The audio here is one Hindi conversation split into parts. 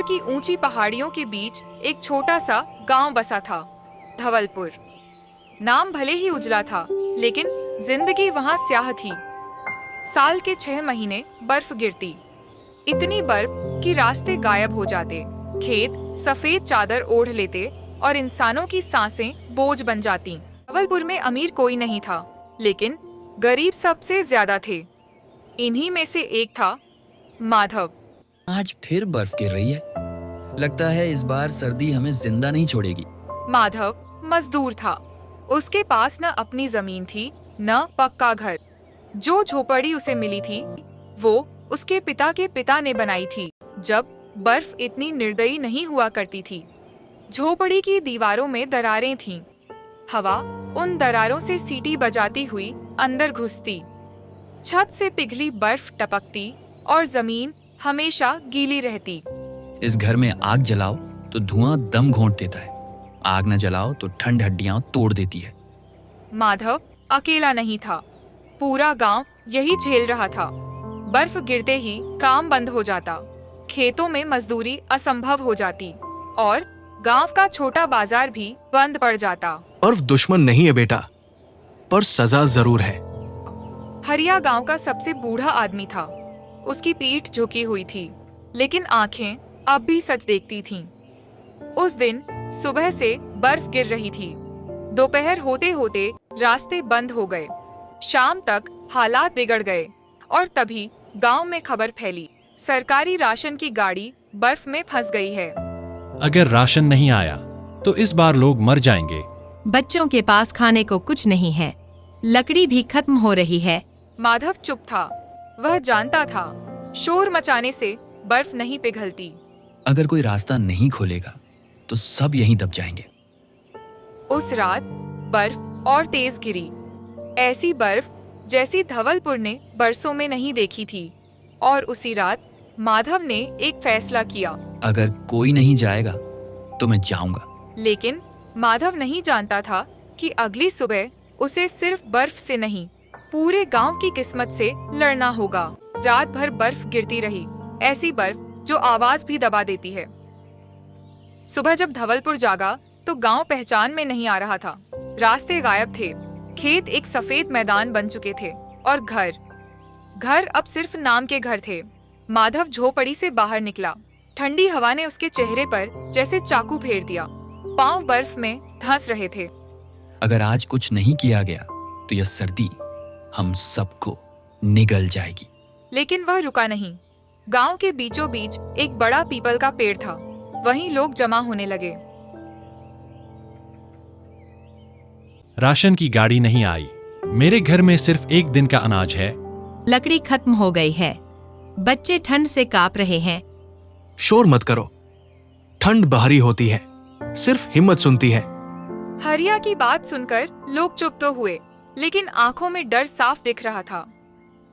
की ऊंची पहाड़ियों के बीच एक छोटा सा गांव बसा था, धवलपुर। नाम भले ही उजला था, लेकिन जिंदगी वहां स्याह थी। साल के 6 महीने बर्फ गिरती, इतनी बर्फ कि रास्ते गायब हो जाते, खेत सफेद चादर ओढ़ लेते और इंसानों की सांसें बोझ बन जाती। धवलपुर में अमीर कोई नहीं था, लेकिन गरीब सबसे ज्यादा थे। इन्हीं में से एक था माधव। आज फिर बर्फ गिर रही है। लगता है इस बार सर्दी हमें जिंदा नहीं छोड़ेगी। माधव मजदूर था। उसके पास न अपनी जमीन थी, न पक्का घर। जो झोपड़ी उसे मिली थी, वो उसके पिता के पिता ने बनाई थी, जब बर्फ इतनी निर्दयी नहीं हुआ करती थी। झोपड़ी की दीवारों में दरारें थीं। हवा उन दरारों से सीटी बजाती हुई अंदर घुसती। छत से पिघली बर्फ टपकती और जमीन हमेशा गीली रहती। इस घर में आग जलाओ तो धुआं दम घोंट देता है, आग न जलाओ तो ठंड हड्डियां तोड़ देती है। माधव अकेला नहीं था, पूरा गांव यही झेल रहा था। बर्फ गिरते ही काम बंद हो जाता, खेतों में मजदूरी असंभव हो जाती और गांव का छोटा बाजार भी बंद पड़ जाता। बर्फ दुश्मन नहीं है बेटा, पर सजा जरूर है। हरिया गांव का सबसे बूढ़ा आदमी था। उसकी पीठ झुकी हुई थी, लेकिन आंखें अब भी सच देखती थीं। उस दिन सुबह से बर्फ गिर रही थी। दोपहर होते होते रास्ते बंद हो गए। शाम तक हालात बिगड़ गए और तभी गांव में खबर फैली, सरकारी राशन की गाड़ी बर्फ में फंस गई है। अगर राशन नहीं आया तो इस बार लोग मर जाएंगे। बच्चों के पास खाने को कुछ नहीं है, लकड़ी भी खत्म हो रही है। माधव चुप था। वह जानता था, शोर मचाने से बर्फ नहीं पिघलती। अगर कोई रास्ता नहीं खोलेगा तो सब यहीं दब जाएंगे। उस रात बर्फ और तेज गिरी, ऐसी बर्फ जैसी धवलपुर ने बरसों में नहीं देखी थी। और उसी रात माधव ने एक फैसला किया। अगर कोई नहीं जाएगा तो मैं जाऊंगा। लेकिन माधव नहीं जानता था कि अगली सुबह उसे सिर्फ बर्फ से नहीं, पूरे गांव की किस्मत से लड़ना होगा। रात भर बर्फ गिरती रही, ऐसी बर्फ जो आवाज भी दबा देती है। सुबह जब धवलपुर जागा तो गांव पहचान में नहीं आ रहा था। रास्ते गायब थे, खेत एक सफेद मैदान बन चुके थे और घर अब सिर्फ नाम के घर थे। माधव झोपड़ी से बाहर निकला। ठंडी हवा ने उसके चेहरे पर जैसे चाकू फेर दिया। पांव बर्फ में धंस रहे थे। अगर आज कुछ नहीं किया गया तो यह सर्दी हम सबको निगल जाएगी। लेकिन वह रुका नहीं। गांव के बीचों बीच एक बड़ा पीपल का पेड़ था। वहीं लोग जमा होने लगे। राशन की गाड़ी नहीं आई। मेरे घर में सिर्फ एक दिन का अनाज है। लकड़ी खत्म हो गई है। बच्चे ठंड से कांप रहे हैं। शोर मत करो, ठंड बाहरी होती है, सिर्फ हिम्मत सुनती है। हरिया की बात सुनकर लोग चुप तो हुए, लेकिन आंखों में डर साफ दिख रहा था।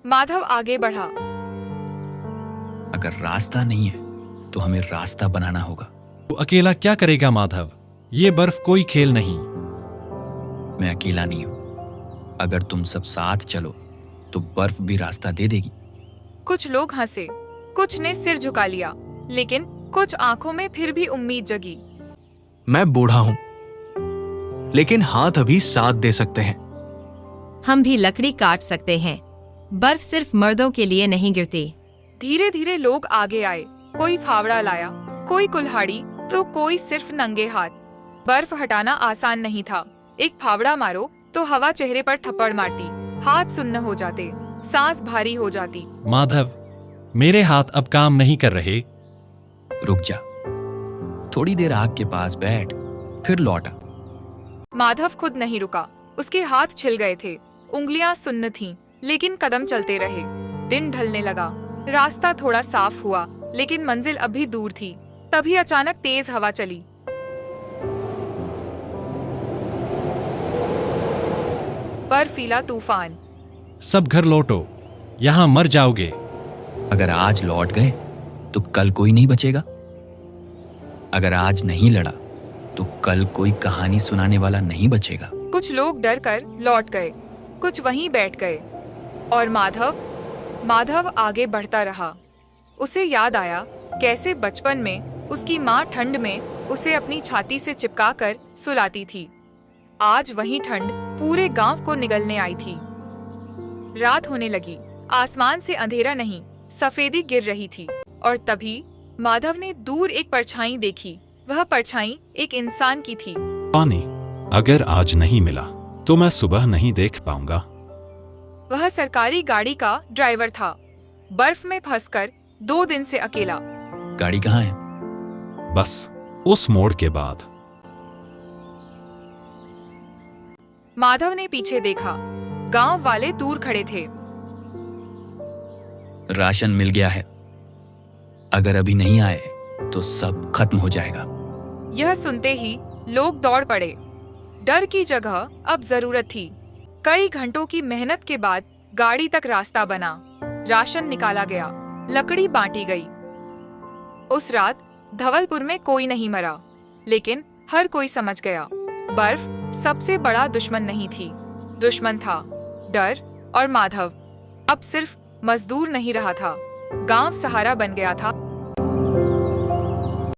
माधव आगे बढ़ा। अगर रास्ता नहीं है तो हमें रास्ता बनाना होगा। तो अकेला क्या करेगा माधव? ये बर्फ कोई खेल नहीं। मैं अकेला नहीं हूं। अगर तुम सब साथ चलो तो बर्फ भी रास्ता दे देगी। कुछ लोग हंसे, कुछ ने सिर झुका लिया, लेकिन कुछ आंखों में फिर भी उम्मीद जगी। मैं बूढ़ा हूं, लेकिन हाथ अभी साथ दे सकते हैं। हम भी लकड़ी काट सकते हैं। बर्फ सिर्फ मर्दों के लिए नहीं गिरती। धीरे धीरे लोग आगे आए। कोई फावड़ा लाया, कोई कुल्हाड़ी, तो कोई सिर्फ नंगे हाथ। बर्फ हटाना आसान नहीं था। एक फावड़ा मारो तो हवा चेहरे पर थप्पड़ मारती, हाथ सुन्न हो जाते, सांस भारी हो जाती। माधव, मेरे हाथ अब काम नहीं कर रहे। रुक जा, थोड़ी देर आग के पास बैठ, फिर लौटा। माधव खुद नहीं रुका। उसके हाथ छिल गए थे, उंगलियां सुन्न थीं, लेकिन कदम चलते रहे। दिन ढलने लगा। रास्ता थोड़ा साफ हुआ, लेकिन मंजिल अभी दूर थी। तभी अचानक तेज हवा चली। बर्फीला तूफान। सब घर लौटो, यहाँ मर जाओगे। अगर आज लौट गए तो कल कोई नहीं बचेगा। अगर आज नहीं लड़ा तो कल कोई कहानी सुनाने वाला नहीं बचेगा। कुछ लोग डर कर लौट गए, कुछ वहीं बैठ गए और माधव आगे बढ़ता रहा। उसे याद आया कैसे बचपन में उसकी माँ ठंड में उसे अपनी छाती से चिपकाकर सुलाती थी। आज वही ठंड पूरे गांव को निगलने आई थी। रात होने लगी। आसमान से अंधेरा नहीं, सफेदी गिर रही थी। और तभी माधव ने दूर एक परछाई देखी। वह परछाई एक इंसान की थी। पानी अगर आज नहीं मिला तो मैं सुबह नहीं देख पाऊंगा। वह सरकारी गाड़ी का ड्राइवर था। बर्फ में फंसकर 2 दिन से अकेला। गाड़ी कहाँ है? बस उस मोड़ के बाद। माधव ने पीछे देखा। गांव वाले दूर खड़े थे। राशन मिल गया है। अगर अभी नहीं आए तो सब खत्म हो जाएगा। यह सुनते ही लोग दौड़ पड़े। डर की जगह अब जरूरत थी। कई घंटों की मेहनत के बाद गाड़ी तक रास्ता बना। राशन निकाला गया, लकड़ी बांटी गई। उस रात धवलपुर में कोई नहीं मरा, लेकिन हर कोई समझ गया, बर्फ सबसे बड़ा दुश्मन नहीं थी। दुश्मन था डर और माधव। अब सिर्फ मजदूर नहीं रहा था, गांव सहारा बन गया था।